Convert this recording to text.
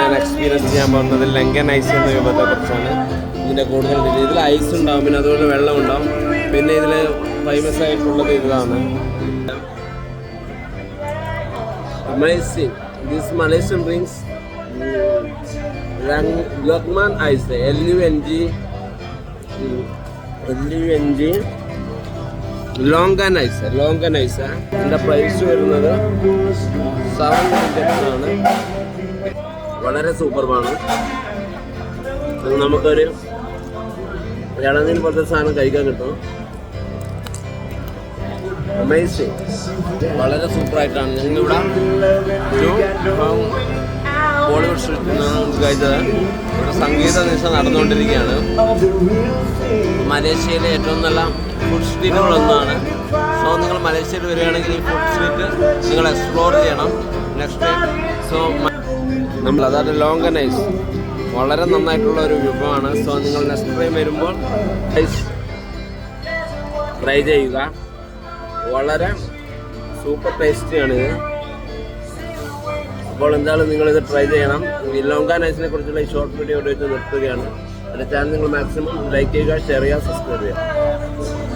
ഞാൻ എക്സ്പീരിയൻസ് ചെയ്യാൻ പോകുന്നത് ലങ്കൻ ഐസ് എന്ന വിഭവത്തെക്കുറിച്ചാണ്. ഇതിൻ്റെ കൂടുതൽ ഇതിൽ ഐസ് ഉണ്ടാവും, പിന്നെ അതുപോലെ വെള്ളം ഉണ്ടാവും. പിന്നെ ഇതിൽ ഫേമസ് ആയിട്ടുള്ളത് ഇതാണ് അമേസിങ്. ദിസ് മലേഷ്യൻ ഡ്രിങ്ക്സ് ലക്മാൻ ഐസ് LUNG ലോങ്കൻ ഐസ്. ഇതിൻ്റെ പ്രൈസ് വരുന്നത് 700 ആണ്. വളരെ സൂപ്പർബാണ്. നമുക്കൊരു ഇളനീർ പോലത്തെ സാധനം കഴിക്കാൻ കിട്ടും. അമേസിങ്, വളരെ സൂപ്പറായിട്ടാണ്. ഞങ്ങളിവിടെ ബോളിവുഡ് സ്ട്രീറ്റിൽ നിന്നാണ് കഴിച്ചത്. ഇവിടെ സംഗീത നിശ നടന്നുകൊണ്ടിരിക്കുകയാണ്. മലേഷ്യയിലെ ഏറ്റവും നല്ല ഫുഡ് സ്ട്രീറ്റുകളൊന്നാണ്. സോ നിങ്ങൾ മലേഷ്യയിൽ വരികയാണെങ്കിൽ ഈ ഫുഡ് സ്ട്രീറ്റ് നിങ്ങൾ എക്സ്പ്ലോർ ചെയ്യണം നെക്സ്റ്റ് ടൈം. സോ അതായത് ലോങ്കൻ ഐസ് വളരെ നന്നായിട്ടുള്ള ഒരു വിഭവമാണ്. സോ നിങ്ങൾ നെക്സ്റ്റ് ടൈം വരുമ്പോൾ ഐസ് ട്രൈ ചെയ്യുക. വളരെ സൂപ്പർ ടേസ്റ്റിയാണിത്. അപ്പോൾ എന്തായാലും നിങ്ങളിത് ട്രൈ ചെയ്യണം. ഈ ലോങ്കൻ ഐസിനെ കുറിച്ചുള്ള ഈ ഷോർട്ട് വീഡിയോ വെച്ച് നിർത്തുകയാണ്. എൻ്റെ ചാനൽ നിങ്ങൾ മാക്സിമം ലൈക്ക് ചെയ്യുക, ഷെയർ ചെയ്യുക, സബ്സ്ക്രൈബ് ചെയ്യുക.